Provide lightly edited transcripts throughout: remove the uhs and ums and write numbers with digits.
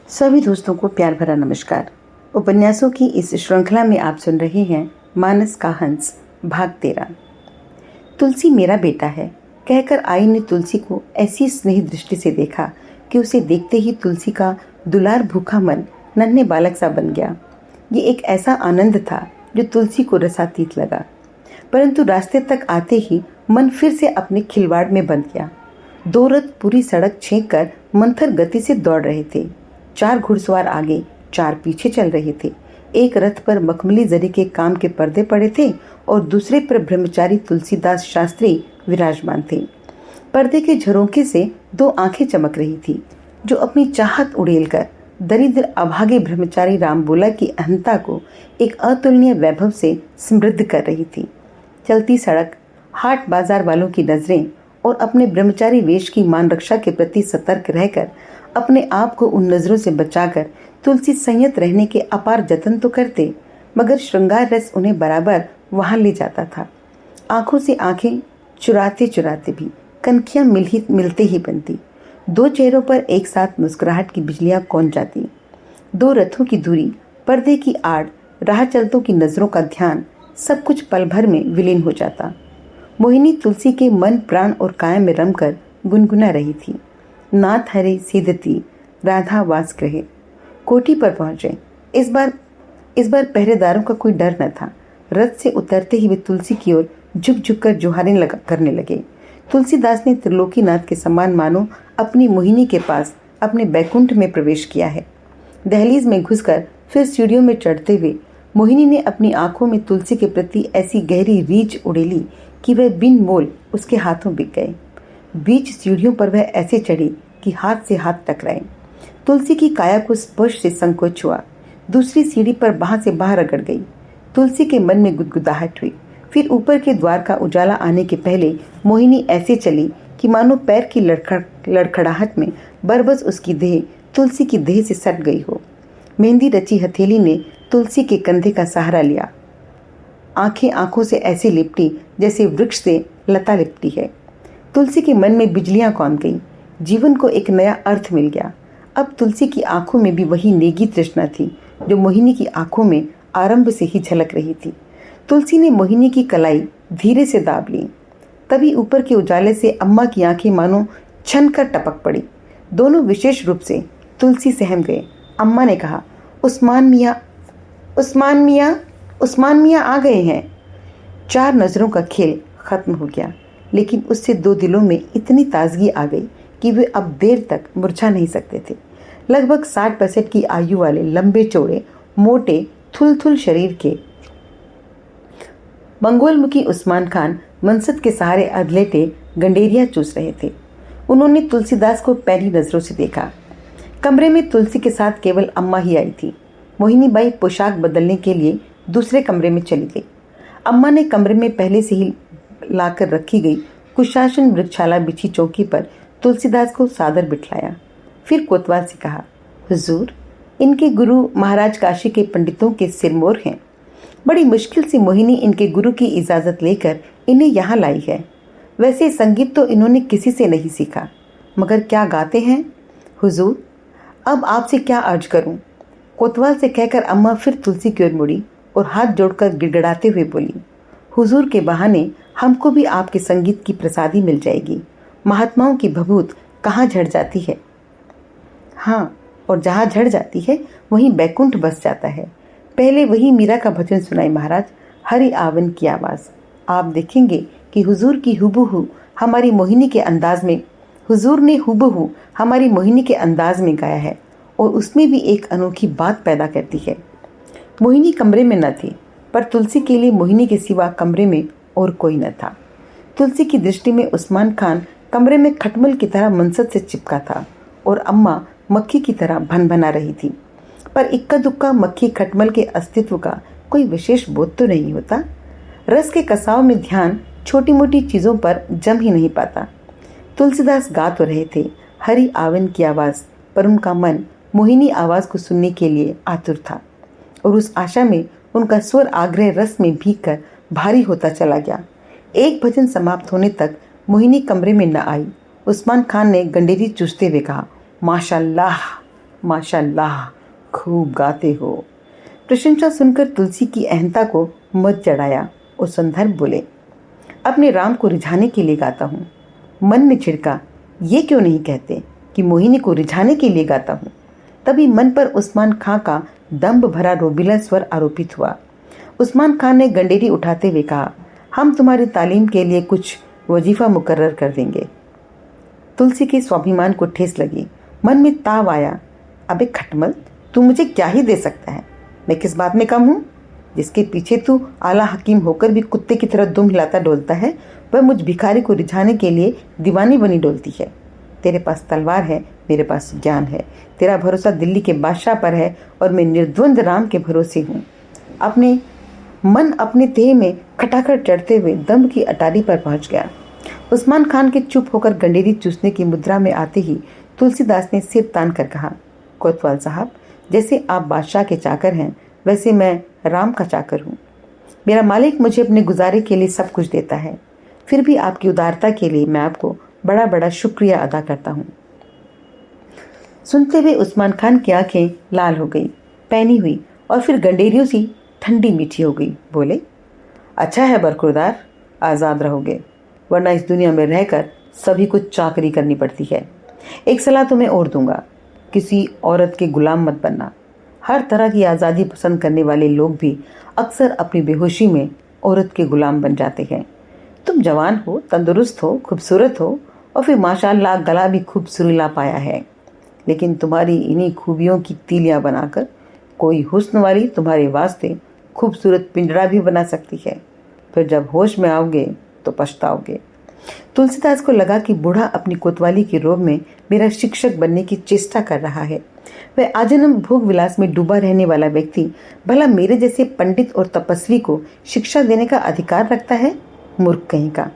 सभी दोस्तों को प्यार भरा नमस्कार। उपन्यासों की इस श्रृंखला में आप सुन रहे हैं मानस का हंस भाग 13। तुलसी मेरा बेटा है कहकर आई ने तुलसी को ऐसी स्नेह दृष्टि से देखा कि उसे देखते ही तुलसी का दुलार भूखा मन नन्हे बालक सा बन गया। ये एक ऐसा आनंद था जो तुलसी को रसातीत लगा, परंतु रास्ते तक आते ही मन फिर से अपने खिलवाड़ में बंध गया। दो रथ पूरी सड़क छेक कर मंथर गति से दौड़ रहे थे। 4 घुड़सवार आगे, 4 पीछे चल रहे थे। एक रथ पर मखमली जरी के काम के पर्दे पड़े थे और दूसरे पर ब्रह्मचारी तुलसीदास शास्त्री विराजमान थे। पर्दे के झरोखे से 2 आंखें चमक रही थी, जो अपनी चाहत उड़ेलकर दरिद्र अभागे ब्रह्मचारी रामबोला की अहंता को एक अतुलनीय वैभव से समृद्ध कर रही थी। चलती सड़क, हाट बाजार वालों की नजरें और अपने ब्रह्मचारी वेश की मान रक्षा के प्रति सतर्क रहकर अपने आप को उन नजरों से बचाकर तुलसी संयत रहने के अपार जतन तो करते, मगर श्रृंगार रस उन्हें बराबर वहां ले जाता था। आंखों से आंखें चुराते चुराते भी कनखियां मिलते ही बनती। 2 चेहरों पर एक साथ मुस्कुराहट की बिजलियां कौंध जाती। 2 रथों की दूरी, पर्दे की आड़, राह चलतों की नजरों का ध्यान, सब कुछ पल भर में विलीन हो जाता। मोहिनी तुलसी के मन प्राण और काया में रमकर गुनगुना रही थी। नाथ हरे सीधती राधा वास ग्रहे। कोठी पर पहुंचे। इस बार पहरेदारों का कोई डर न था। रथ से उतरते ही वे तुलसी की ओर झुक झुक कर जुहारें करने लगे। तुलसीदास ने त्रिलोकीनाथ के समान मानो अपनी मोहिनी के पास अपने बैकुंठ में प्रवेश किया है। दहलीज में घुसकर फिर सीढ़ियों में चढ़ते हुए मोहिनी ने अपनी आंखों में तुलसी के प्रति ऐसी गहरी रीझ उड़ेली कि वह बिन मोल उसके हाथों बिक गए। बीच सीढ़ियों पर वह ऐसे चढ़ी कि हाथ से हाथ टकराए। तुलसी की काया को स्पर्श से संकोच हुआ। दूसरी सीढ़ी पर बाह से बाह रगड़ गई। तुलसी के मन में गुदगुदाहट हुई। फिर ऊपर के द्वार का उजाला आने के पहले मोहिनी ऐसे चली कि मानो पैर की लड़खड़ाहट में बरबस उसकी देह तुलसी की देह से सट गई हो। मेहंदी रची हथेली ने तुलसी के कंधे का सहारा लिया। आंखें आंखों से ऐसे लिपटी जैसे वृक्ष से लता लिपटी है। तुलसी के मन में बिजलियां कौंध गई। जीवन को एक नया अर्थ मिल गया। अब तुलसी की आंखों में भी वही नेगी तृष्णा थी जो मोहिनी की आंखों में आरंभ से ही झलक रही थी। तुलसी ने मोहिनी की कलाई धीरे से दाब ली। तभी ऊपर के उजाले से अम्मा की आंखें मानो छन कर टपक पड़ी। दोनों विशेष रूप से तुलसी सहम गए। अम्मा ने कहा, उस्मान मियाँ आ गए हैं। 4 नजरों का खेल खत्म हो गया, लेकिन उससे 2 दिलों में इतनी ताजगी आ गई कि वे अब देर तक मुरझा नहीं सकते थे। लगभग 60-65 की आयु वाले लंबे चौड़े मोटे थुल शरीर के मंगोलमुखी उस्मान खान मनसद के सहारे अधलेटे गंडेरिया चूस रहे थे। उन्होंने तुलसीदास को पहली नजरों से देखा। कमरे में तुलसी के साथ केवल अम्मा ही आई थी। मोहिनी बाई पोशाक बदलने के लिए दूसरे कमरे में चली गई। अम्मा ने कमरे में पहले से ही लाकर रखी गई कुशासन वृक्षाला बिछी चौकी पर तुलसीदास को सादर बिठाया। फिर कोतवाल से कहा, हुजूर, इनके गुरु महाराज काशी के पंडितों के सिरमौर हैं। बड़ी मुश्किल से मोहिनी इनके गुरु की इजाज़त लेकर इन्हें यहाँ लाई है। वैसे संगीत तो इन्होंने किसी से नहीं सीखा, मगर क्या गाते हैं हुजूर। अब आपसे क्या अर्ज करूं। कोतवाल से कहकर अम्मा फिर तुलसी की ओर मुड़ी और हाथ जोड़कर गिड़गिड़ाते हुए बोली, हुजूर के बहाने हमको भी आपके संगीत की प्रसादी मिल जाएगी। महात्माओं की भभूत कहाँ झड़ जाती है। हाँ, और जहाँ झड़ जाती है वहीं बैकुंठ बस जाता है। पहले वही मीरा का भजन सुनाई महाराज, हरि आवन की आवाज़। आप देखेंगे कि हुजूर की हुबहू हमारी मोहिनी के अंदाज में हुजूर ने हुबहू हमारी मोहिनी के अंदाज में गाया है और उसमें भी एक अनोखी बात पैदा करती है। मोहिनी कमरे में न थी, पर तुलसी के लिए मोहिनी के सिवा कमरे में और कोई न था। तुलसी की दृष्टि में उस्मान खान कमरे में खटमल की तरह मनसद से चिपका था और अम्मा मक्खी की तरह भनभना रही थी। पर इक्का दुक्का मक्खी खटमल के अस्तित्व का कोई विशेष बोध तो नहीं होता। रस के कसाव में ध्यान छोटी मोटी चीज़ों पर जम ही नहीं पाता। तुलसीदास गा तो रहे थे हरि आवन की आवाज़, पर उनका मन मोहिनी आवाज़ को सुनने के लिए आतुर था और उस आशा में उनका स्वर आग्रह रस में भीग कर भारी होता चला गया। एक भजन समाप्त होने तक मोहिनी कमरे में न आई। उस्मान खान ने गंडेरी चूसते हुए कहा, माशाल्लाह, माशाल्लाह, खूब गाते हो। प्रशंसा सुनकर तुलसी की अहंता को मत चढ़ाया। उस संदर्भ बोले, अपने राम को रिझाने के लिए गाता हूँ। मन ने छिड़का, ये क्यों नहीं कहते कि मोहिनी को रिझाने के लिए गाता हूँ। तभी मन पर उस्मान खां का दम्भ भरा रोबीला स्वर आरोपित हुआ। उस्मान खान ने गंडेरी उठाते हुए कहा, हम तुम्हारी तालीम के लिए कुछ वजीफा मुकर्रर कर देंगे। तुलसी के स्वाभिमान को ठेस लगी। मन में ताव आया, अबे खटमल, तू मुझे क्या ही दे सकता है? मैं किस बात में कम हूँ? जिसके पीछे तू आला हकीम होकर भी कुत्ते की तरह दुम हिलाता डोलता है, वह मुझ भिखारी को रिझाने के लिए दीवानी बनी डोलती है। तेरे पास तलवार है, मेरे पास ज्ञान है। तेरा भरोसा दिल्ली के बादशाह पर है और मैं निर्द्वंद राम के भरोसे हूँ। अपने तेह में खटाखट चढ़ते हुए दम्भ की अटारी पर पहुंच गया। उस्मान खान के चुप होकर गंडेरी चूसने की मुद्रा में आते ही तुलसीदास ने सिर तान कर कहा, कोतवाल साहब, जैसे आप बादशाह के चाकर हैं, वैसे मैं राम का चाकर हूँ। मेरा मालिक मुझे अपने गुजारे के लिए सब कुछ देता है, फिर भी आपकी उदारता के लिए मैं आपको बड़ा बड़ा शुक्रिया अदा करता हूँ। सुनते हुए उस्मान खान की आंखें लाल हो गई, पैनी हुई और फिर गंडेरियों सी ठंडी मीठी हो गई। बोले, अच्छा है बरखुरदार, आज़ाद रहोगे, वरना इस दुनिया में रहकर सभी को चाकरी करनी पड़ती है। एक सलाह तुम्हें और दूंगा, किसी औरत के गुलाम मत बनना। हर तरह की आज़ादी पसंद करने वाले लोग भी अक्सर अपनी बेहोशी में औरत के गुलाम बन जाते हैं। तुम जवान हो, तंदुरुस्त हो, खूबसूरत हो और फिर माशाल्लाह गला भी खूब सुरीला पाया है, लेकिन तुम्हारी इन्हीं खूबियों की तीलियां बनाकर कोई हुस्न वाली तुम्हारे वास्ते खूबसूरत पिंजरा भी बना सकती है। फिर जब होश में आओगे तो पछताओगे। तुलसीदास को लगा कि बूढ़ा अपनी कोतवाली के रोब में मेरा शिक्षक बनने की चेष्टा कर रहा है। वह आजन्म भोग विलास में डूबा रहने वाला व्यक्ति भला मेरे जैसे पंडित और तपस्वी को शिक्षा देने का अधिकार रखता है? मूर्ख कहीं का।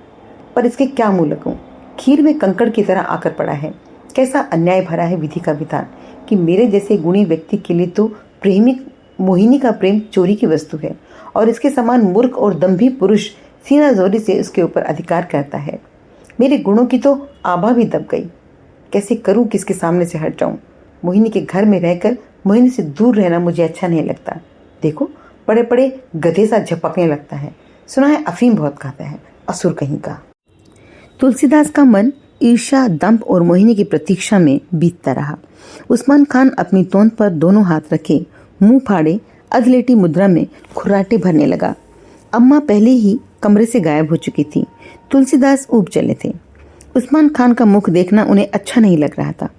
पर इसके क्या मुंह लगूं? खीर में कंकड़ की तरह आकर पड़ा है। कैसा अन्याय भरा है विधि का विधान कि मेरे जैसे गुणी व्यक्ति के लिए तो प्रेमिक मोहिनी का प्रेम चोरी की वस्तु है और इसके समान मूर्ख और दंभी पुरुष सीना जोरी से उसके ऊपर अधिकार करता है। मेरे गुणों की तो आभा भी दब गई। कैसे करूं, किसके सामने से हट जाऊं? मोहिनी के घर में रहकर मोहिनी से दूर रहना मुझे अच्छा नहीं लगता। देखो, बड़े बड़े गधे सा झपकने लगता है। सुना है अफीम बहुत खाता है, असुर कहीं का। तुलसीदास का मन ईर्ष्या, दंभ और मोहिनी की प्रतीक्षा में बीतता रहा। उस्मान खान अपनी तोंद पर दोनों हाथ रखे मुंह फाड़े अधलेटी मुद्रा में खुर्राटे भरने लगा। अम्मा पहले ही कमरे से गायब हो चुकी थी। तुलसीदास ऊब चले थे। उस्मान खान का मुख देखना उन्हें अच्छा नहीं लग रहा था।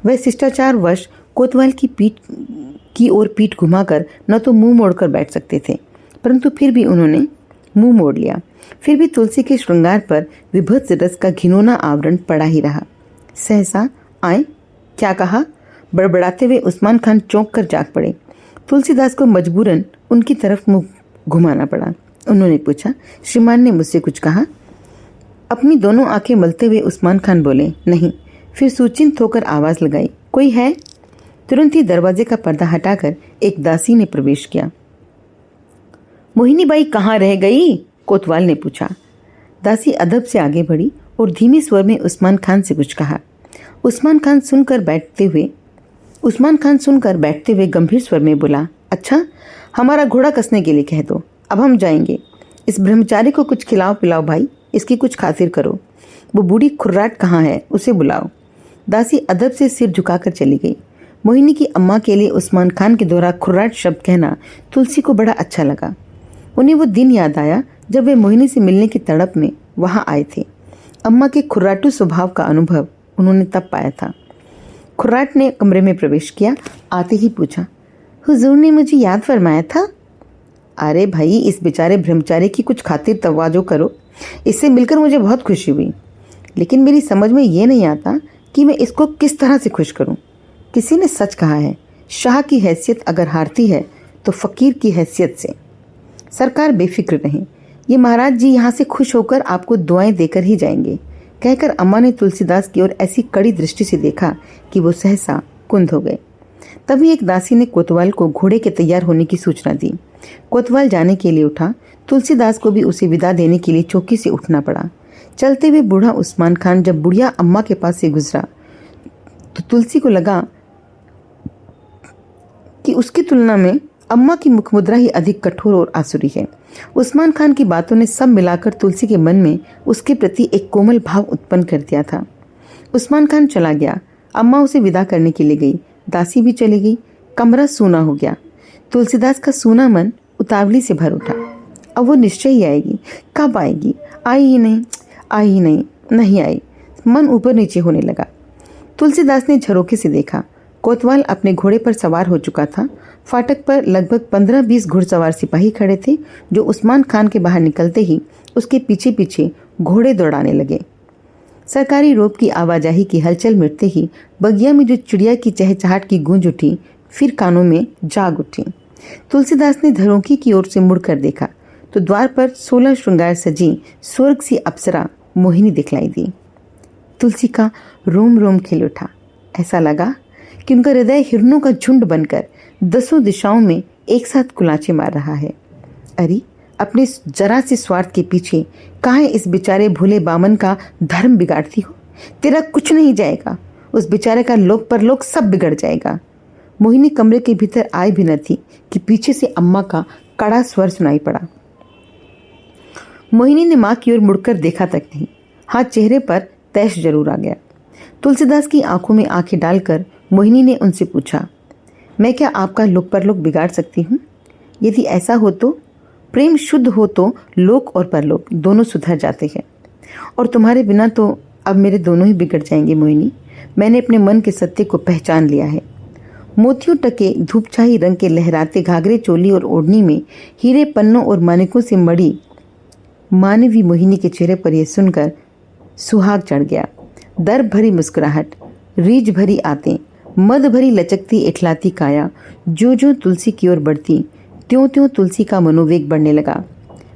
वह शिष्टाचार वश कोतवाल की ओर पीठ घुमाकर न तो मुंह मोड़कर बैठ सकते थे, परंतु फिर भी उन्होंने मुंह मोड़ लिया। फिर भी तुलसी के श्रृंगार पर विभत्स रस का घिनौना आवरण पड़ा ही रहा। सहसा, आए, क्या कहा? बड़बड़ाते हुए उस्मान खान चौंक कर जाग पड़े। तुलसीदास को मजबूरन उनकी तरफ मुंह घुमाना पड़ा। उन्होंने पूछा, श्रीमान ने मुझसे कुछ कहा? अपनी दोनों आंखें मलते हुए उस्मान खान बोले, नहीं। फिर सुचिंत होकर आवाज लगाई, कोई है? तुरंत ही दरवाजे का पर्दा हटाकर एक दासी ने प्रवेश किया। मोहिनी बाई कहाँ रह गई? कोतवाल ने पूछा। दासी अदब से आगे बढ़ी और धीमे स्वर में उस्मान खान से कुछ कहा। उस्मान खान सुनकर बैठते हुए गंभीर स्वर में बोला, अच्छा, हमारा घोड़ा कसने के लिए कह दो, अब हम जाएंगे। इस ब्रह्मचारी को कुछ खिलाओ पिलाओ भाई, इसकी कुछ खातिर करो। वो बूढ़ी खुर्राट कहाँ है, उसे बुलाओ। दासी अदब से सिर झुकाकर चली गई। मोहिनी की अम्मा के लिए उस्मान खान के द्वारा खुर्राट शब्द कहना तुलसी को बड़ा अच्छा लगा। उन्हें वो दिन याद आया जब वे मोहिनी से मिलने की तड़प में वहां आए थे। अम्मा के खुर्राटू स्वभाव का अनुभव उन्होंने तब पाया था। खुर्राट ने कमरे में प्रवेश किया। आते ही पूछा, हुजूर ने मुझे याद फरमाया था? अरे भाई, इस बेचारे ब्रह्मचारी की कुछ खातिर तवाजो करो। इससे मिलकर मुझे बहुत खुशी हुई, लेकिन मेरी समझ में ये नहीं आता कि मैं इसको किस तरह से खुश करूं। किसी ने सच कहा है, शाह की हैसियत अगर हारती है तो फकीर की हैसियत से। सरकार बेफिक्र रहें, ये महाराज जी यहाँ से खुश होकर आपको दुआएं देकर ही जाएंगे, कहकर अम्मा ने तुलसीदास की ओर ऐसी कड़ी दृष्टि से देखा कि वो सहसा कुंद हो गए। तभी एक दासी ने कोतवाल को घोड़े के तैयार होने की सूचना दी। कोतवाल जाने के लिए उठा। तुलसीदास को भी उसे विदा देने के लिए चौकी से उठना पड़ा। चलते हुए बूढ़ा उस्मान खान जब बुढ़िया अम्मा के पास से गुजरा तो तुलसी को लगा कि उसकी तुलना में अम्मा की मुखमुद्रा ही अधिक कठोर और आसुरी है। उस्मान खान की बातों ने सब मिलाकर तुलसी के मन में उसके प्रति एक कोमल भाव उत्पन्न कर दिया था। उस्मान खान चला गया। अम्मा उसे विदा करने के लिए गई। दासी भी चली गई। कमरा सूना हो गया। तुलसीदास का सूना मन उतावली से भर उठा। अब वो निश्चय ही आएगी। कब आएगी? आई ही नहीं, आई ही नहीं, नहीं आई। मन ऊपर नीचे होने लगा। तुलसीदास ने झरोखे से देखा। कोतवाल अपने घोड़े पर सवार हो चुका था। फाटक पर लगभग 15-20 घुड़सवार सिपाही खड़े थे, जो उस्मान खान के बाहर निकलते ही उसके पीछे पीछे घोड़े दौड़ाने लगे। सरकारी रोब की आवाजाही की हलचल मिटते ही बगिया में जो चिड़िया की चहचहाट की गूंज उठी, फिर कानों में जाग उठी। तुलसीदास ने झरोखे की ओर से मुड़कर देखा तो द्वार पर 16 श्रृंगार सजी स्वर्ग सी अप्सरा मोहिनी दिखलाई दी। तुलसी का रोम रोम खिल उठा। ऐसा लगा कि उनका हृदय हिरणों का झुंड बनकर 10 दिशाओं में एक साथ कुलाचे मार रहा है। अरे, अपने जरा से स्वार्थ के पीछे काहे इस बेचारे भूले बामन का धर्म बिगाड़ती हो? तेरा कुछ नहीं जाएगा। उस बेचारे का लोक परलोक सब बिगड़ जाएगा। मोहिनी कमरे के भीतर आई भी न थी कि पीछे से अम्मा का कड़ा स्वर सुनाई पड़ा। मोहिनी ने मां की ओर मुड़कर देखा तक नहीं। हाँ, चेहरे पर तैश जरूर आ गया। तुलसीदास की आंखों में आंखें डालकर मोहिनी ने उनसे पूछा, मैं क्या आपका लोक परलोक बिगाड़ सकती हूँ? यदि ऐसा हो तो प्रेम शुद्ध हो तो लोक और परलोक दोनों सुधर जाते हैं, और तुम्हारे बिना तो अब मेरे दोनों ही बिगड़ जाएंगे मोहिनी। मैंने अपने मन के सत्य को पहचान लिया है। मोतियों टके धूपछाई रंग के लहराते घाघरे चोली और ओढ़नी में हीरे पन्नों और मानिकों से मड़ी मानवी मोहिनी के चेहरे पर यह सुनकर सुहाग चढ़ गया। दर्द भरी मुस्कुराहट, रीझ भरी आंतें, मद भरी लचकती इठलाती काया जो जो तुलसी की ओर बढ़ती, त्यों त्यों तुलसी का मनोवेग बढ़ने लगा।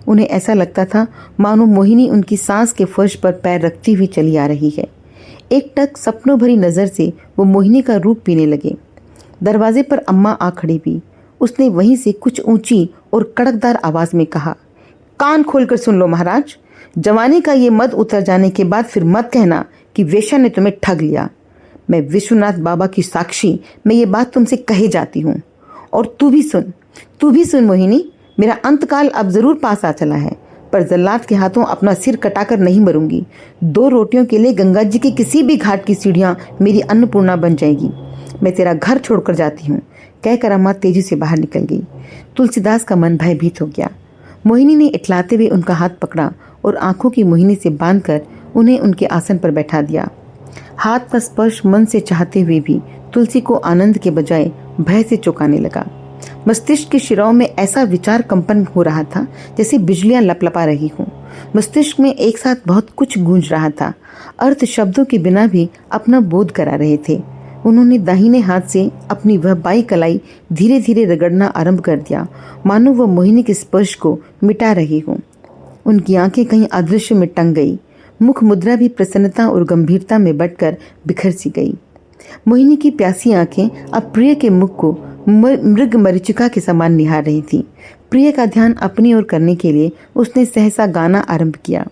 उन्हें ऐसा लगता था मानो मोहिनी उनकी सांस के फर्श पर पैर रखती हुई चली आ रही है। एक टक सपनों भरी नजर से वो मोहिनी का रूप पीने लगे। दरवाजे पर अम्मा आ खड़ी हुई। उसने वहीं से कुछ ऊंची और कड़कदार आवाज में कहा, कान खोलकर सुन लो महाराज, जवानी का ये मद उतर जाने के बाद फिर मत कहना कि वेश्या ने तुम्हें ठग लिया। मैं विश्वनाथ बाबा की साक्षी मैं ये बात तुमसे कहे जाती हूँ। और तू भी सुन मोहिनी, मेरा अंतकाल अब जरूर पास आ चला है, पर जल्लाद के हाथों अपना सिर कटाकर नहीं मरूंगी। 2 रोटियों के लिए गंगा जी के किसी भी घाट की सीढ़ियां मेरी अन्नपूर्णा बन जाएगी। मैं तेरा घर छोड़कर जाती हूँ, कहकर अम्मा तेजी से बाहर निकल गई। तुलसीदास का मन भयभीत हो गया। मोहिनी ने इठलाते हुए उनका हाथ पकड़ा और आंखों की मोहिनी से बांधकर उन्हें उनके आसन पर बैठा दिया। हाथ का स्पर्श मन से चाहते हुए भी तुलसी को आनंद के बजाय भय से चौंकाने लगा। मस्तिष्क के शिराओं में ऐसा विचार कंपन हो रहा था जैसे बिजलियां लपलपा रही हों। मस्तिष्क में एक साथ बहुत कुछ गूंज रहा था। अर्थ शब्दों के बिना भी अपना बोध करा रहे थे। उन्होंने दाहिने हाथ से अपनी वह बाई कलाई धीरे धीरे रगड़ना आरंभ कर दिया, मानो वह मोहिनी के स्पर्श को मिटा रही हो। उनकी आंखें कहीं अदृश्य में टंग गई। मुख मुद्रा भी प्रसन्नता और गंभीरता में बटकर बिखर सी गई। मोहिनी की प्यासी आंखें अब प्रिय के मुख को मृग मरीचिका के समान निहार रही थी। प्रिय का ध्यान अपनी ओर करने के लिए उसने सहसा गाना आरंभ किया।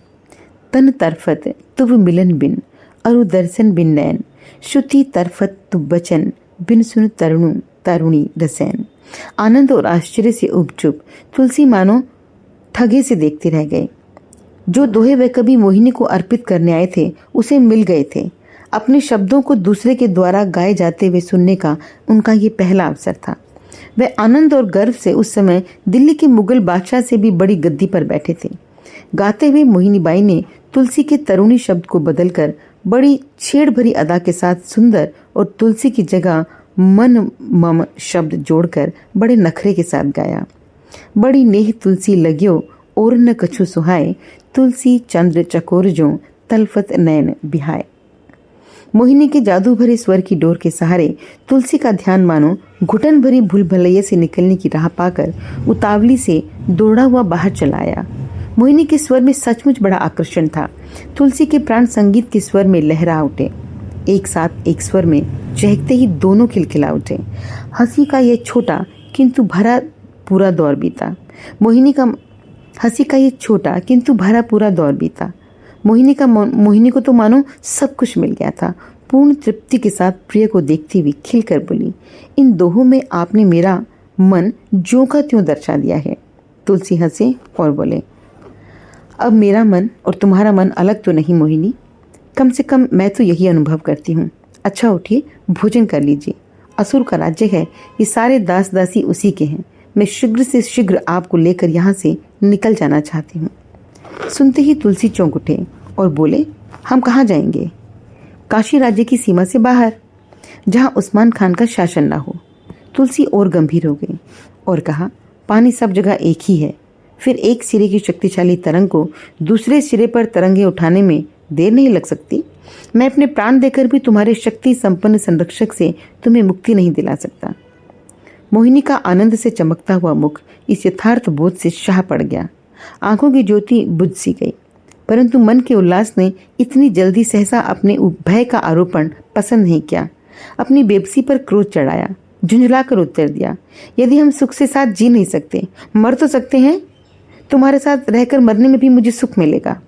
तन तरफत तुव मिलन बिन, अरु दर्शन बिन नैन, श्रुति तरफत तु बचन, बिन सुन तरुणी रसैन। आनंद और आश्चर्य से उपचुप तुलसी मानो ठगे से देखते रह गए। जो दोहे वे कभी मोहिनी को अर्पित करने आए थे उसे मिल गए थे। अपने शब्दों को दूसरे के द्वारा गाए जाते हुए सुनने का उनका ये पहला अवसर था। वे आनंद और गर्व से उस समय दिल्ली के मुगल बादशाह से भी बड़ी गद्दी पर बैठे थे। गाते हुए मोहिनीबाई ने तुलसी के तरुणी शब्द को बदलकर बड़ी छेड़ भरी अदा के साथ सुंदर और तुलसी की जगह मन मम शब्द जोड़कर बड़े नखरे के साथ गाया। बड़ी नेह तुलसी लग्यो और न कछु सुहाए, तुलसी चंद्र चकोर जो तलफत नैन बिहाय। मोहिनी के जादू भरे स्वर की डोर के सहारे तुलसी का ध्यान मानो घुटन भरी भूल भलैया से निकलने की राह पाकर उतावली से दौड़ा हुआ बाहर चला आया। मोहिनी के स्वर में सचमुच बड़ा आकर्षण था। तुलसी के प्राण संगीत के स्वर में लहरा उठे। एक साथ एक स्वर में चहकते ही दोनों खिलखिला उठे। हंसी का यह छोटा किंतु भरा पूरा दौर बीता। मोहिनी को तो मानो सब कुछ मिल गया था। पूर्ण तृप्ति के साथ प्रिय को देखती हुई खिलकर बोली, इन दोहों में आपने मेरा मन ज्यों का त्यों दर्शा दिया है। तुलसी हंसे और बोले, अब मेरा मन और तुम्हारा मन अलग तो नहीं मोहिनी, कम से कम मैं तो यही अनुभव करती हूँ। अच्छा उठिए, भोजन कर लीजिए। असुर का राज्य है, ये सारे दास दासी उसी के हैं। मैं शीघ्र से शीघ्र आपको लेकर यहाँ से निकल जाना चाहती हूँ। सुनते ही तुलसी चौंक उठे और बोले, हम कहाँ जाएंगे? काशी राज्य की सीमा से बाहर, जहाँ उस्मान खान का शासन ना हो। तुलसी और गंभीर हो गई और कहा, पानी सब जगह एक ही है। फिर एक सिरे की शक्तिशाली तरंग को दूसरे सिरे पर तरंगे उठाने में देर नहीं लग सकती। मैं अपने प्राण देकर भी तुम्हारे शक्ति संपन्न संरक्षक से तुम्हें मुक्ति नहीं दिला सकता। मोहिनी का आनंद से चमकता हुआ मुख इस यथार्थ बोध से शाह पड़ गया। आंखों की ज्योति बुझ सी गई, परंतु मन के उल्लास ने इतनी जल्दी सहसा अपने भय का आरोपण पसंद नहीं किया। अपनी बेबसी पर क्रोध चढ़ाया, झुंझलाकर उत्तर दिया, यदि हम सुख से साथ जी नहीं सकते, मर तो सकते हैं। तुम्हारे साथ रहकर मरने में भी मुझे सुख मिलेगा।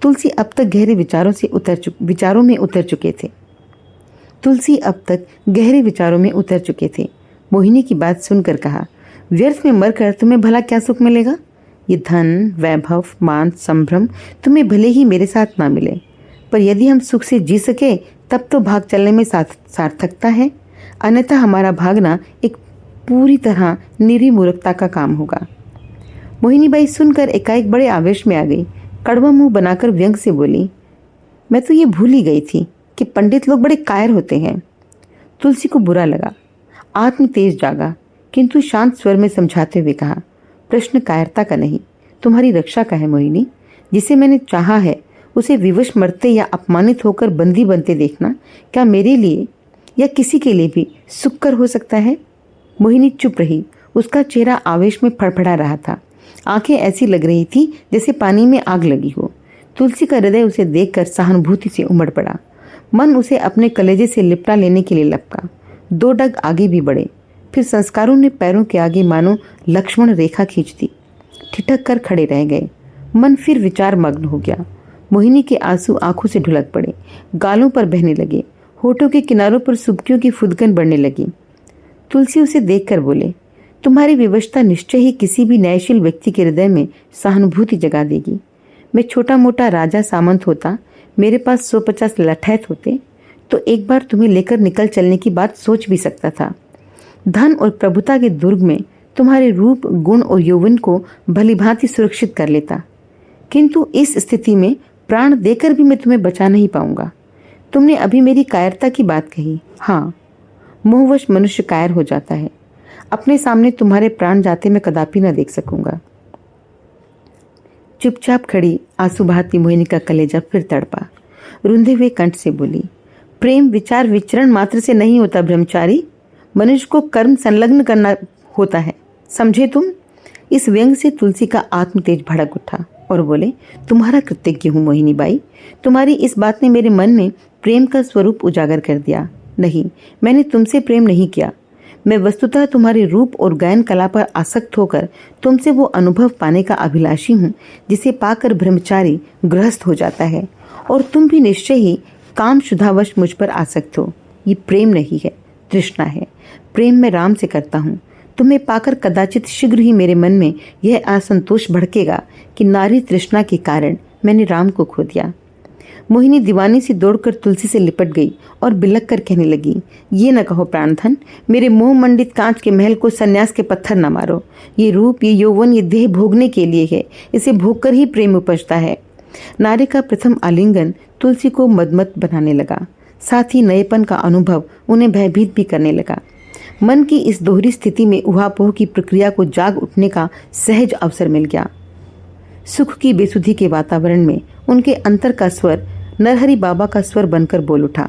तुलसी अब तक गहरे विचारों में उतर चुके थे। मोहिनी की बात सुनकर कहा, व्यर्थ में मरकर तुम्हें भला क्या सुख मिलेगा? ये धन, वैभव, मान, संभ्रम तुम्हें भले ही मेरे साथ ना मिले, पर यदि हम सुख से जी सके तब तो भाग चलने में सार्थकता है। अन्यथा हमारा भागना एक पूरी तरह निरी मूर्खता का काम होगा। मोहिनीबाई सुनकर एकाएक बड़े आवेश में आ गई। कड़वा मुंह बनाकर व्यंग से बोली, मैं तो ये भूल ही गई थी कि पंडित लोग बड़े कायर होते हैं। तुलसी को बुरा लगा, आत्म तेज जागा, किंतु शांत स्वर में समझाते हुए कहा, प्रश्न कायरता का नहीं, तुम्हारी रक्षा का है मोहिनी। जिसे मैंने चाहा है उसे विवश मरते या अपमानित होकर बंदी बनते देखना क्या मेरे लिए या किसी के लिए भी सुखकर हो सकता है? मोहिनी चुप रही। उसका चेहरा आवेश में फड़फड़ा रहा था। आंखें ऐसी लग रही थी जैसे पानी में आग लगी हो। तुलसी का हृदय उसे देखकर सहानुभूति से उमड़ पड़ा। मन उसे अपने कलेजे से लिपटा लेने के लिए लपका। 2 डग आगे भी बढ़े, फिर संस्कारों ने पैरों के आगे मानो लक्ष्मण रेखा खींच दी। ठिठक कर खड़े रह गए। मन फिर विचार मग्न हो गया। मोहिनी के आंसू आंखों से ढुलक पड़े, गालों पर बहने लगे, होठों के किनारों पर सुबकियों की फुदकन बढ़ने लगी। तुलसी उसे देखकर बोले, तुम्हारी विवशता निश्चय ही किसी भी न्यायशील व्यक्ति के हृदय में सहानुभूति जगा देगी। मैं छोटा मोटा राजा सामंत होता, मेरे पास 150 लठैत होते, तो एक बार तुम्हें लेकर निकल चलने की बात सोच भी सकता था। धन और प्रभुता के दुर्ग में तुम्हारे रूप, गुण और यौवन को भलीभांति सुरक्षित कर लेता, किंतु इस स्थिति में प्राण देकर भी मैं तुम्हें बचा नहीं पाऊंगा। तुमने अभी मेरी कायरता की बात कही। हाँ, मोहवश मनुष्य कायर हो जाता है। अपने सामने तुम्हारे प्राण जाते मैं कदापि न देख सकूंगा। चुपचाप खड़ी आंसू बहाती मोहिनी का कलेजा फिर तड़पा। रुंधे हुए कंठ से बोली, प्रेम विचार विचरण मात्र से नहीं होता ब्रह्मचारी, मनुष्य को कर्म संलग्न करना होता है, समझे तुम? इस व्यंग से तुलसी का आत्म तेज भड़क उठा और बोले, तुम्हारा कृतज्ञ हूँ मोहिनी बाई। तुम्हारी इस बात ने मेरे मन में प्रेम का स्वरूप उजागर कर दिया। नहीं, मैंने तुमसे प्रेम नहीं किया। मैं वस्तुतः तुम्हारे रूप और गायन कला पर आसक्त होकर तुमसे वो अनुभव पाने का अभिलाषी हूँ जिसे पाकर ब्रह्मचारी गृहस्थ हो जाता है, और तुम भी निश्चय ही काम शुद्धावश मुझ पर आसक्त हो। ये प्रेम नहीं है, तृष्णा है। प्रेम मैं राम से करता हूँ। तुम्हें पाकर कदाचित शीघ्र ही मेरे मन में यह असंतोष भड़केगा कि नारी तृष्णा के कारण मैंने राम को खो दिया। मोहिनी दीवानी सी दौड़कर तुलसी से लिपट गई और बिलक कर कहने लगी, ये न कहो प्राणधन, मेरे मोह मंडित कांच के महल को सन्यास के पत्थर न मारो। ये रूप, ये यौवन, ये देह भोगने के लिए है। इसे भोगकर ही प्रेम उपजता है। नारी का प्रथम आलिंगन तुलसी को मदमत बनाने लगा, साथ ही नएपन का अनुभव उन्हें भयभीत भी करने लगा। मन की इस दोहरी स्थिति में उहापोह की प्रक्रिया को जाग उठने का सहज अवसर मिल गया। सुख की बेसुधी के वातावरण में उनके अंतर का स्वर नरहरि बाबा का स्वर बनकर बोल उठा,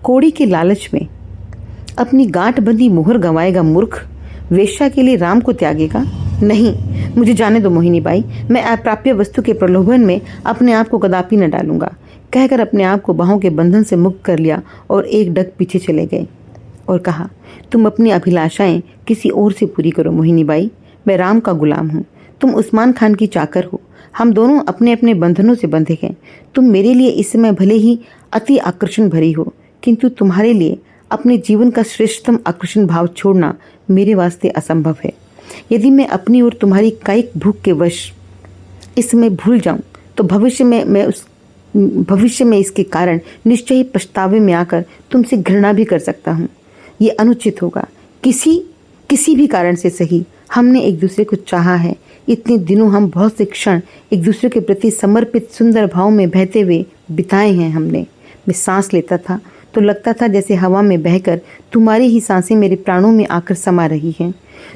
कोड़ी के लालच में अपनी गांठ बंधी मुहर गंवाएगा मूर्ख, वेश्या के लिए राम को त्यागेगा। नहीं, मुझे जाने दो मोहिनी बाई, मैं अप्राप्य वस्तु के प्रलोभन में अपने आप को कदापि न डालूंगा, कहकर अपने आप को बाहों के बंधन से मुक्त कर लिया और एक डग पीछे चले गए और कहा, तुम अपनी अभिलाषाएं किसी और से पूरी करो मोहिनी बाई, मैं राम का गुलाम हूँ, तुम उस्मान खान की चाकर हो। हम दोनों अपने अपने बंधनों से बंधे हैं। तुम मेरे लिए इस समय भले ही अति आकर्षण भरी हो, किंतु तुम्हारे लिए अपने जीवन का श्रेष्ठतम आकर्षण भाव छोड़ना मेरे वास्ते असंभव है। यदि मैं अपनी और तुम्हारी कायिक भूख के वश इस समय भूल जाऊं तो भविष्य में इसके कारण निश्चय ही पछतावे में आकर तुमसे घृणा भी कर सकता हूँ। ये अनुचित होगा। किसी भी कारण से सही, हमने एक दूसरे को चाहा है। इतने दिनों हम बहुत से क्षण एक दूसरे के प्रति समर्पित सुंदर भाव में बहते हुए बिताए हैं हमने। मैं सांस लेता था तो लगता था जैसे हवा में बहकर तुम्हारी ही सांसें मेरे प्राणों में आकर समा रही हैं।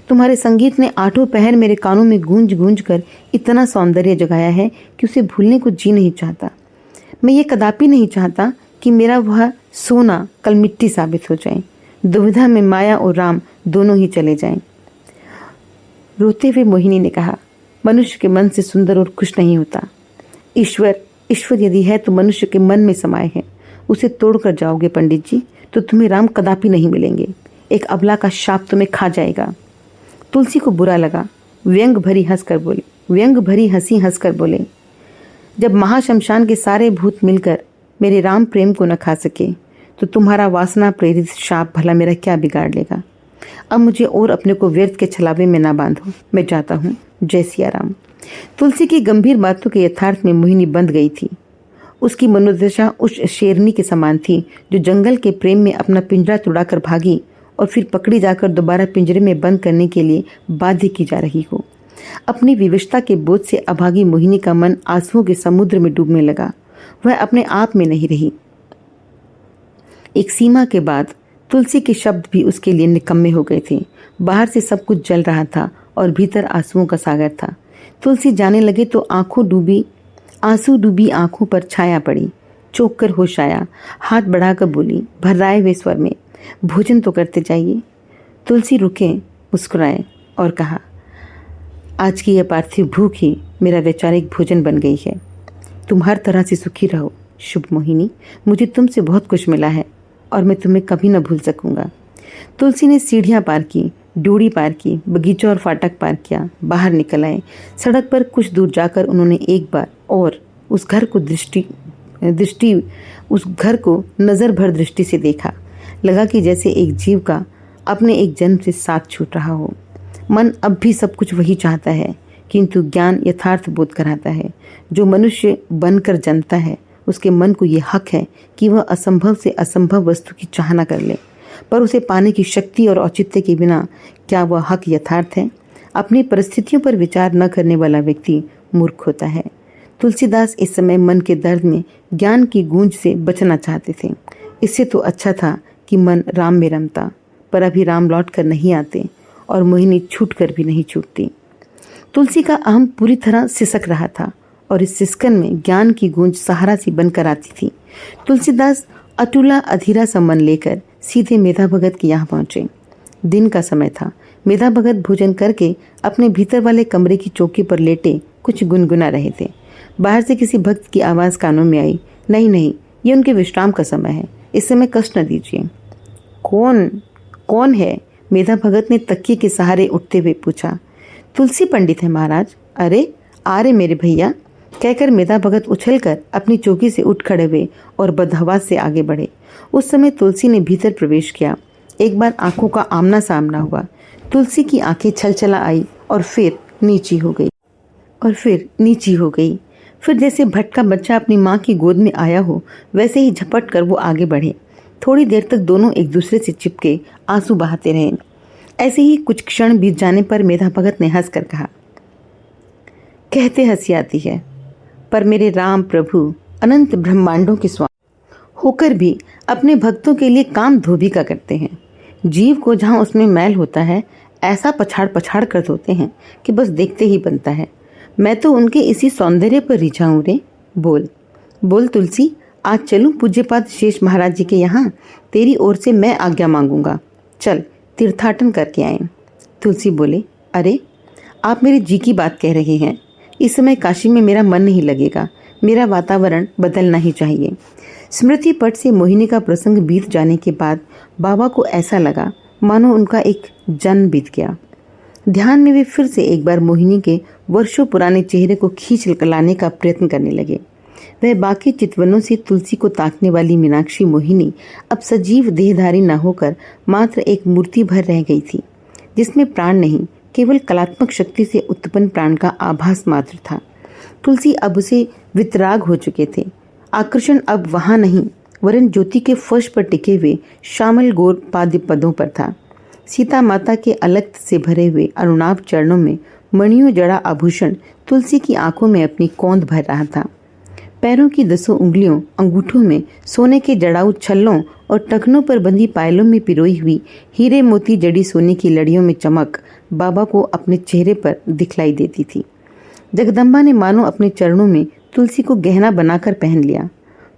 तुम्हारे संगीत ने आठों पहर मेरे कानों में गूंज गूंज कर इतना सौंदर्य जगाया है कि उसे भूलने को जी नहीं चाहता। मैं ये कदापि नहीं चाहता कि मेरा वह सोना कल मिट्टी साबित हो जाए। दुविधा में माया और राम दोनों ही चले जाएं। रोते हुए मोहिनी ने कहा, मनुष्य के मन से सुंदर और खुश नहीं होता। ईश्वर यदि है तो मनुष्य के मन में समाये है। उसे तोड़कर जाओगे पंडित जी तो तुम्हें राम कदापि नहीं मिलेंगे। एक अबला का शाप तुम्हें खा जाएगा। तुलसी को बुरा लगा। व्यंग भरी हंसी हंसकर बोले, जब महाशमशान के सारे भूत मिलकर मेरे राम प्रेम को न खा सके तो तुम्हारा वासना प्रेरित शाप भला मेरा क्या बिगाड़ लेगा। अब मुझे और अपने को व्यर्थ के छलावे में ना बांधो। मैं जाता हूँ। जय सिया राम। तुलसी की गंभीर बातों के यथार्थ में मोहिनी बंध गई थी। उसकी मनोदशा उस शेरनी के समान थी जो जंगल के प्रेम में अपना पिंजरा तुड़ाकर भागी और फिर पकड़ी जाकर दोबारा पिंजरे में बंद करने के लिए बाध्य की जा रही हो। अपनी विवशता के बोझ से अभागी मोहिनी का मन आंसुओं के समुद्र में डूबने लगा। वह अपने आप में नहीं रही। एक सीमा के बाद तुलसी के शब्द भी उसके लिए निकम्मे हो गए थे। बाहर से सब कुछ जल रहा था और भीतर आंसुओं का सागर था। तुलसी जाने लगे तो आंसू डूबी आंखों पर छाया पड़ी। चौंक कर होश आया। हाथ बढ़ाकर बोली भर्राए हुए स्वर में, भोजन तो करते जाइए। तुलसी रुके, मुस्कुराए और कहा, आज की यह पार्थिव भूख ही मेरा वैचारिक भोजन बन गई है। तुम हर तरह से सुखी रहो शुभ मोहिनी। मुझे तुमसे बहुत कुछ मिला है और मैं तुम्हें कभी न भूल सकूंगा। तुलसी ने सीढ़ियां पार की, ड्योढ़ी पार की, बगीचा और फाटक पार किया, बाहर निकल आए। सड़क पर कुछ दूर जाकर उन्होंने एक बार और उस घर को नज़र भर दृष्टि से देखा। लगा कि जैसे एक जीव का अपने एक जन्म से साथ छूट रहा हो। मन अब भी सब कुछ वही चाहता है, किंतु ज्ञान यथार्थ बोध कराता है। जो मनुष्य बनकर जन्मता है उसके मन को ये हक है कि वह असंभव से असंभव वस्तु की चाहना कर ले, पर उसे पाने की शक्ति और औचित्य के बिना क्या वह हक यथार्थ है? अपनी परिस्थितियों पर विचार न करने वाला व्यक्ति मूर्ख होता है। तुलसीदास इस समय मन के दर्द में ज्ञान की गूंज से बचना चाहते थे। इससे तो अच्छा था कि मन राम में रमता, पर अभी राम लौट कर नहीं आते और मोहिनी छूट कर भी नहीं छूटती। तुलसी का अहम पूरी तरह सिसक रहा था और इस सिसकन में ज्ञान की गूंज सहारा सी बनकर आती थी। तुलसीदास अतुला अधीरा सा मन लेकर सीधे मेधा भगत के यहाँ पहुंचे। दिन का समय था। मेधा भगत भोजन करके अपने भीतर वाले कमरे की चौकी पर लेटे कुछ गुनगुना रहे थे। बाहर से किसी भक्त की आवाज़ कानों में आई, नहीं, ये उनके विश्राम का समय है, इस समय कष्ट न दीजिए। कौन है? मेधा भगत ने तकिए के सहारे उठते हुए पूछा। तुलसी पंडित है महाराज। अरे आ रे मेरे भैया, कहकर मेधा भगत उछलकर अपनी चौकी से उठ खड़े हुए और बदहवास से आगे बढ़े। उस समय तुलसी ने भीतर प्रवेश किया। एक बार आंखों का आमना सामना हुआ। तुलसी की आंखें छलछला आई और फिर नीची हो गई। फिर जैसे भटका बच्चा अपनी माँ की गोद में आया हो वैसे ही झपट कर वो आगे बढ़े। थोड़ी देर तक दोनों एक दूसरे से चिपके आंसू बहाते रहे। ऐसे ही कुछ क्षण बीत जाने पर मेधा भगत ने हंसकर कहा, कहते हंसी आती है, पर मेरे राम प्रभु अनंत ब्रह्मांडों के स्वामी होकर भी अपने भक्तों के लिए काम धोबी का करते हैं। जीव को जहाँ उसमें मैल होता है ऐसा पछाड़ कर धोते हैं कि बस देखते ही बनता है। मैं तो उनके इसी सौंदर्य पर रिझा हूँ रे। बोल तुलसी, आज चलूं पूज्यपाद शेष महाराज जी के यहाँ? तेरी ओर से मैं आज्ञा मांगूंगा। चल तीर्थाटन करके आए। तुलसी बोले, अरे आप मेरे जी की बात कह रहे हैं। इस समय काशी में मेरा मन नहीं लगेगा। मेरा वातावरण बदलना ही चाहिए। स्मृति पट से मोहिनी का प्रसंग बीत जाने के बाद बाबा को ऐसा लगा मानो उनका एक जन्म बीत गया। ध्यान में वे फिर से एक बार मोहिनी के वर्षों पुराने चेहरे को खींच लाने का प्रयत्न करने लगे। वह बाकी चितवनों से तुलसी को ताकने वाली मीनाक्षी मोहिनी अब सजीव देहधारी न होकर मात्र एक मूर्ति भर रह गई थी, जिसमें प्राण नहीं, केवल कलात्मक शक्ति से उत्पन्न प्राण का आभास मात्र था। तुलसी अब उसे वितराग हो चुके थे। आकर्षण अब वहां नहीं, वरन ज्योति के फर्श पर टिके हुए श्यामल गौर पाद्य पदों पर था। सीता माता के अलक्त से भरे हुए अरुणाभ चरणों में मणियों जड़ा आभूषण तुलसी की आंखों में अपनी कौंध भर रहा था। पैरों की 10 उंगलियों अंगूठों में सोने के जड़ाऊ छल्लों और टखनों पर बंधी पायलों में पिरोई हुई हीरे मोती जड़ी सोने की लड़ियों में चमक बाबा को अपने चेहरे पर दिखलाई देती थी। जगदम्बा ने मानो अपने चरणों में तुलसी को गहना बनाकर पहन लिया।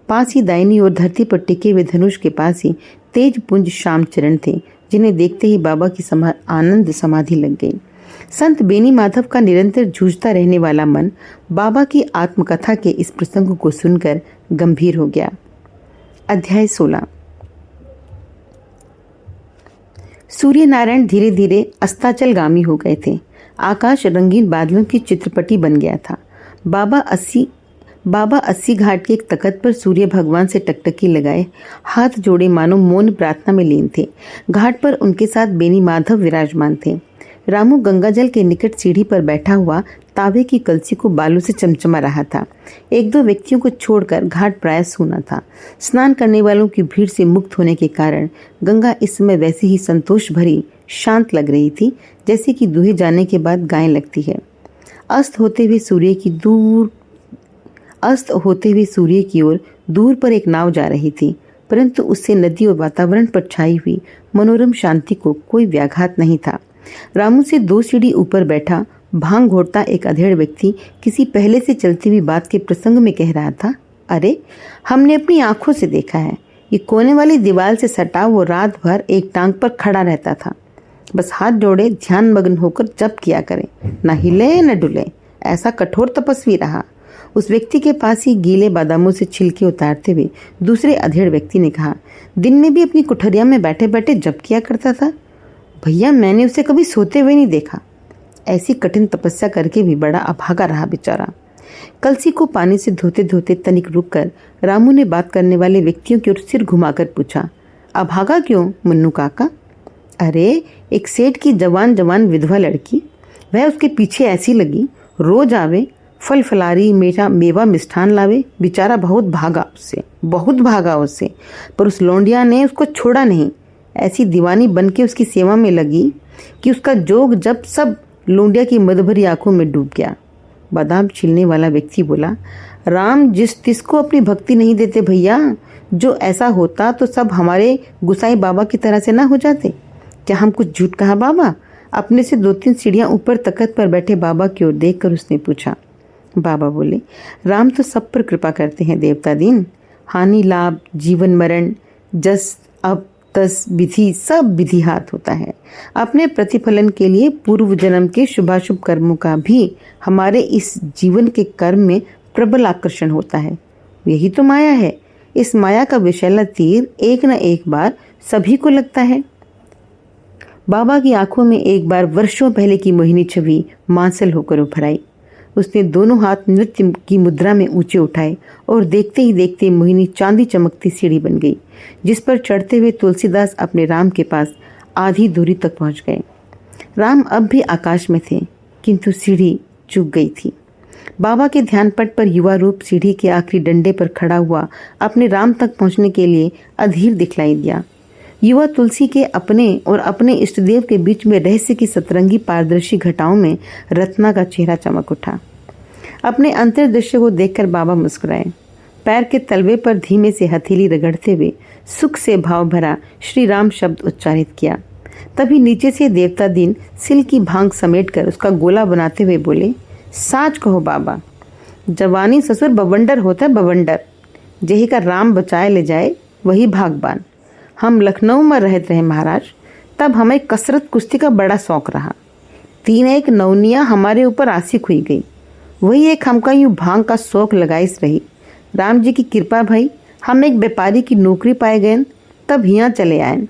पास ही दाहिनी ओर धरती पर टिके हुए धनुष के पास ही तेज पुंज श्याम चरण थे, जिन्हें देखते ही बाबा की आनंद समाधि लग गई। संत बेनी माधव का निरंतर जूझता रहने वाला मन बाबा की आत्मकथा के इस प्रसंग को सुनकर गंभीर हो गया। अध्याय 16। सूर्य नारायण धीरे धीरे अस्ताचलगामी हो गए थे। आकाश रंगीन बादलों की चित्रपटी बन गया था। बाबा 80 घाट के एक तख्त पर सूर्य भगवान से टकटकी लगाए हाथ जोड़े मानो मौन प्रार्थना में लीन थे। घाट पर उनके साथ बेनी माधव विराजमान थे। रामू गंगाजल के निकट सीढ़ी पर बैठा हुआ तांबे की कलसी को बालू से चमचमा रहा था। 1-2 व्यक्तियों को छोड़कर घाट प्राय सूना था। स्नान करने वालों की भीड़ से मुक्त होने के कारण गंगा इस समय वैसे ही संतोष भरी शांत लग रही थी, जैसे कि दूहे जाने के बाद गाय लगती है। अस्त होते हुए सूर्य की ओर दूर पर एक नाव जा रही थी, परंतु उससे नदी और वातावरण पर छाई हुई मनोरम शांति को कोई व्याघात नहीं था। रामू से 2 सीढ़ी ऊपर बैठा भांग घोटता एक अधेड़ व्यक्ति किसी पहले से चलती हुई बात के प्रसंग में कह रहा था, अरे हमने अपनी आंखों से देखा है, ये कोने वाली दीवार से सटा वो रात भर एक टांग पर खड़ा रहता था। बस हाथ जोड़े ध्यान मग्न होकर जप किया करे, न हिले न डुले। ऐसा कठोर तपस्वी रहा। उस व्यक्ति के पास ही गीले बादामों से छिलके उतारते हुए दूसरे अधेड़ व्यक्ति ने कहा, दिन में भी अपनी कुठरिया में बैठे बैठे जप किया करता था। भैया मैंने उसे कभी सोते हुए नहीं देखा। ऐसी कठिन तपस्या करके भी बड़ा अभागा रहा बेचारा। कलसी को पानी से धोते धोते तनिक रुककर रामू ने बात करने वाले व्यक्तियों की ओर सिर घुमाकर पूछा, अभागा क्यों मुन्नू काका? अरे एक सेठ की जवान विधवा लड़की, वह उसके पीछे ऐसी लगी, रोज आवे, फल फलारी मेवा मिष्ठान लावे। बेचारा बहुत भागा उससे, पर उस लौंडिया ने उसको छोड़ा नहीं। ऐसी दीवानी बन के उसकी सेवा में लगी कि उसका जोग जब सब लौंडिया की मदभरी आंखों में डूब गया। बादाम छीलने वाला व्यक्ति बोला, राम जिसको अपनी भक्ति नहीं देते भैया, जो ऐसा होता तो सब हमारे गुसाई बाबा की तरह से ना हो जाते। क्या हम कुछ झूठ कहा बाबा? अपने से 2-3 सीढ़ियां ऊपर तख्त पर बैठे बाबा की ओर देखकर उसने पूछा। बाबा बोले, राम तो सब पर कृपा करते हैं देवता दीन। हानि लाभ जीवन मरण जस अब तस विधि सब विधि हाथ होता है। अपने प्रतिफलन के लिए पूर्व जन्म के शुभाशुभ कर्मों का भी हमारे इस जीवन के कर्म में प्रबल आकर्षण होता है। यही तो माया है। इस माया का विषैला तीर एक न एक बार सभी को लगता है। बाबा की आंखों में एक बार वर्षों पहले की मोहिनी छवि मांसल होकर उभर आई। उसने दोनों हाथ नृत्य की मुद्रा में ऊंचे उठाए और देखते ही देखते मोहिनी चांदी चमकती सीढ़ी बन गई, जिस पर चढ़ते हुए तुलसीदास अपने राम के पास आधी दूरी तक पहुंच गए। राम अब भी आकाश में थे, किंतु सीढ़ी चूक गई थी। बाबा के ध्यानपट पर युवा रूप सीढ़ी के आखिरी डंडे पर खड़ा हुआ अपने राम तक पहुंचने के लिए अधीर दिखलाई दिया। युवा तुलसी के अपने और अपने इष्टदेव के बीच में रहस्य की सतरंगी पारदर्शी घटाओं में रत्ना का चेहरा चमक उठा। अपने अंतर्दृश्य को देखकर बाबा मुस्कुराए। पैर के तलवे पर धीमे से हथेली रगड़ते हुए सुख से भाव भरा श्री राम शब्द उच्चारित किया। तभी नीचे से देवता दीन सिल की भांग समेटकर उसका गोला बनाते हुए बोले, साच कहो बाबा, जवानी ससुर बवंडर होता है बवंडर। जही का राम बचाए ले जाए वही भागवान। हम लखनऊ में रहते रहे महाराज, तब हमें कसरत कुश्ती का बड़ा शौक रहा। 3-1 नौनिया हमारे ऊपर आशिक हुई गई, वही एक हमका यूँ भांग का शौक लगाइस रही। राम जी की कृपा भई हम एक व्यापारी की नौकरी पाए गए, तब यहाँ चले आए।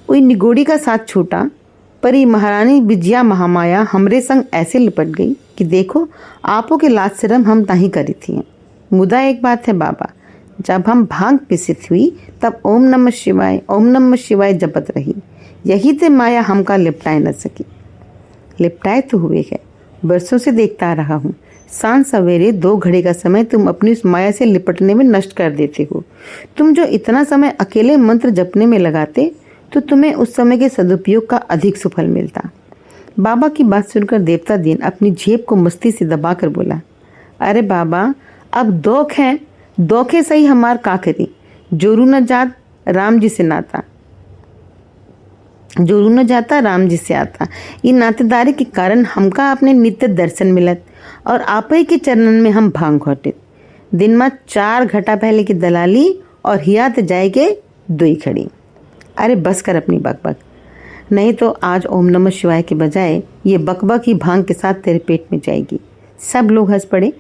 वही निगोड़ी का साथ छूटा, पर ये महारानी विजया महामाया हमरे संग ऐसे लिपट गई कि देखो आपो के लाज शरम हम ताही करी थी। मुदा एक बात है बाबा, जब हम भांग पिसित हुई तब ओम नमः शिवाय जपत रही। यही ते माया हमका लिपटाए न सकी। लिपटाए तो हुए है, बरसों से देखता आ रहा हूँ। सांझ सवेरे 2 घड़ी का समय तुम अपनी उस माया से लिपटने में नष्ट कर देते हो। तुम जो इतना समय अकेले मंत्र जपने में लगाते तो तुम्हें उस समय के सदुपयोग का अधिक सुफल मिलता। बाबा की बात सुनकर देवता दीन अपनी जेब को मस्ती से दबाकर बोला, अरे बाबा, अब दोखे सही हमार का करी। जोरू न जात राम जी से नाता, जोरू न जाता राम जी से आता। ये नातेदारी के कारण हमका अपने नित्य दर्शन मिलत और आप ही के चरणन में हम भांग घोटित। दिन में 4 घटा पहले की दलाली और हियात जाएगे 2 खड़ी। अरे बस कर अपनी बकबक, नहीं तो आज ओम नमः शिवाय के बजाय ये बकबक ही भांग के साथ तेरे पेट में जाएगी। सब लोग हंस पड़े।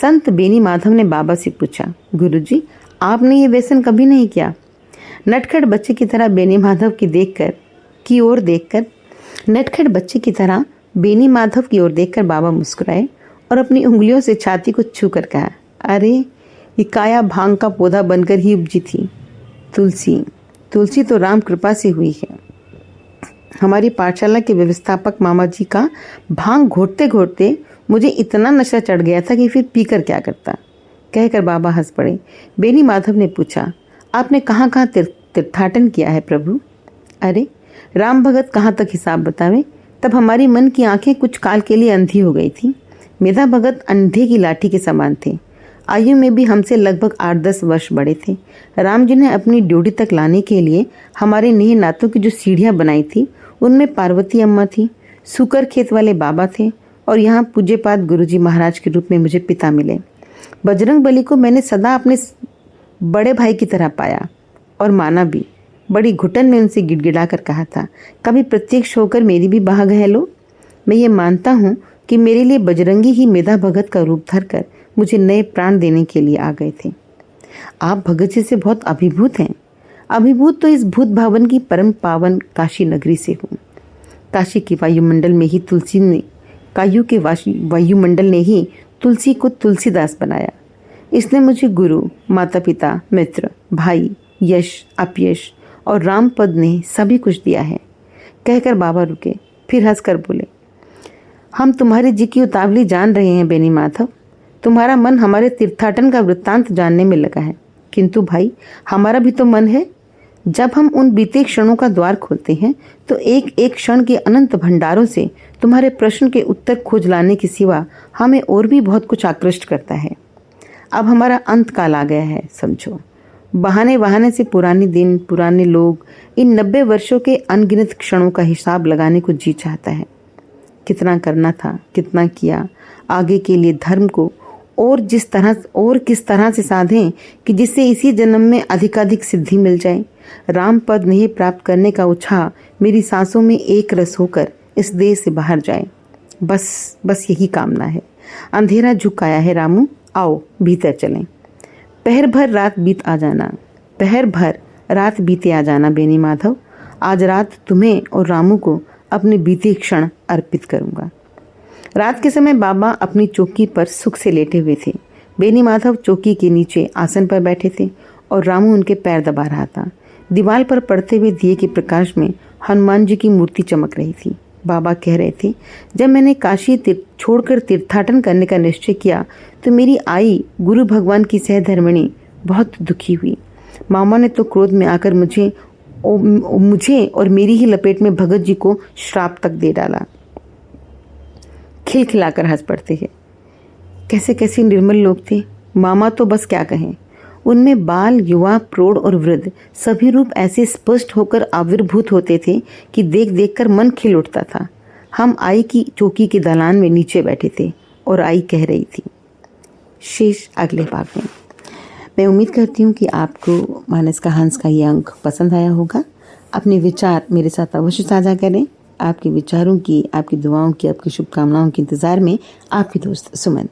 संत बेनी माधव ने बाबा से पूछा, गुरुजी, आपने ये व्यसन कभी नहीं किया? नटखट बच्चे की तरह बेनी माधव की ओर देखकर बाबा मुस्कुराए और अपनी उंगलियों से छाती को छू कर कहा, अरे ये काया भांग का पौधा बनकर ही उपजी थी। तुलसी तो राम कृपा से हुई है। हमारी पाठशाला के व्यवस्थापक मामा जी का भांग घोटते घोटते मुझे इतना नशा चढ़ गया था कि फिर पीकर क्या करता, कहकर बाबा हंस पड़े। बेनी माधव ने पूछा, आपने कहाँ कहाँ तीर्थाटन किया है प्रभु? अरे राम भगत कहाँ तक हिसाब बतावे। तब हमारी मन की आंखें कुछ काल के लिए अंधी हो गई थी। मेधा भगत अंधे की लाठी के समान थे। आयु में भी हमसे लगभग 8-10 वर्ष बड़े थे। राम जी ने अपनी ड्यूटी तक लाने के लिए हमारे नेह नातों की जो सीढ़ियाँ बनाई थी उनमें पार्वती अम्मा थी, सुकर खेत वाले बाबा थे और यहाँ पूज्यपाद गुरुजी महाराज के रूप में मुझे पिता मिले। बजरंग बली को मैंने सदा अपने बड़े भाई की तरह पाया और माना भी। बड़ी घुटन में उनसे गिड़गिड़ा कर कहा था, कभी प्रत्यक्ष होकर मेरी भी बाह गहलो। मैं ये मानता हूँ कि मेरे लिए बजरंगी ही मेधा भगत का रूप धरकर मुझे नए प्राण देने के लिए आ गए थे। आप भगत जी से बहुत अभिभूत हैं। अभिभूत तो इस भूत भावन की परम पावन काशी नगरी से हूँ। काशी के वायुमंडल ने ही तुलसी को तुलसीदास बनाया। इसने मुझे गुरु, माता पिता, मित्र, भाई, यश, अपयश और रामपद ने सभी कुछ दिया है। कहकर बाबा रुके, फिर हंसकर बोले, हम तुम्हारी जी की उतावली जान रहे हैं बेनी माधव। तुम्हारा मन हमारे तीर्थाटन का वृत्तांत जानने में लगा है, किंतु भाई हमारा भी तो मन है। जब हम उन बीते क्षणों का द्वार खोलते हैं तो एक एक क्षण के अनंत भंडारों से तुम्हारे प्रश्न के उत्तर खोज लाने के सिवा हमें और भी बहुत कुछ आकृष्ट करता है। अब हमारा अंत काल आ गया है, समझो। बहाने से पुराने दिन, पुराने लोग, इन 90 वर्षों के अनगिनत क्षणों का हिसाब लगाने को जी चाहता है। कितना करना था, कितना किया, आगे के लिए धर्म को और किस तरह से साधें कि जिससे इसी जन्म में अधिकाधिक सिद्धि मिल जाए। राम पद नहीं प्राप्त करने का उत्साह मेरी सांसों में एक रस होकर इस देह से बाहर जाए। बस यही कामना है। अंधेरा झुकाया है रामू, आओ भीतर चलें। पहर भर रात बीते आ जाना बेनी माधव। आज रात तुम्हें और रामू को अपने बीते क्षण अर्पित करूंगा। रात के समय बाबा अपनी चौकी पर सुख से लेटे हुए थे। बेनी माधव चौकी के नीचे आसन पर बैठे थे और रामू उनके पैर दबा रहा था। दीवार पर पड़ते हुए दिए के प्रकाश में हनुमान जी की मूर्ति चमक रही थी। बाबा कह रहे थे, जब मैंने काशी छोड़कर तीर्थाटन करने का निश्चय किया तो मेरी आई गुरु भगवान की सहधर्मिणी बहुत दुखी हुई। मामा ने तो क्रोध में आकर मुझे और मेरी ही लपेट में भगत जी को श्राप तक दे डाला। खिलखिलाकर हंस पड़ते हैं। कैसे कैसे निर्मल लोग थे। मामा तो बस क्या कहें। उनमें बाल, युवा, प्रौढ़ और वृद्ध सभी रूप ऐसे स्पष्ट होकर आविर्भूत होते थे कि देख देख कर मन खिल उठता था। हम आई की चौकी के दलान में नीचे बैठे थे और आई कह रही थी। शेष अगले भाग में। मैं उम्मीद करती हूँ कि आपको मानस का हंस का ये अंक पसंद आया होगा। अपने विचार मेरे साथ अवश्य साझा करें। आपके विचारों की, आपकी दुआओं की, आपकी शुभकामनाओं के इंतज़ार में आपकी दोस्त सुमन।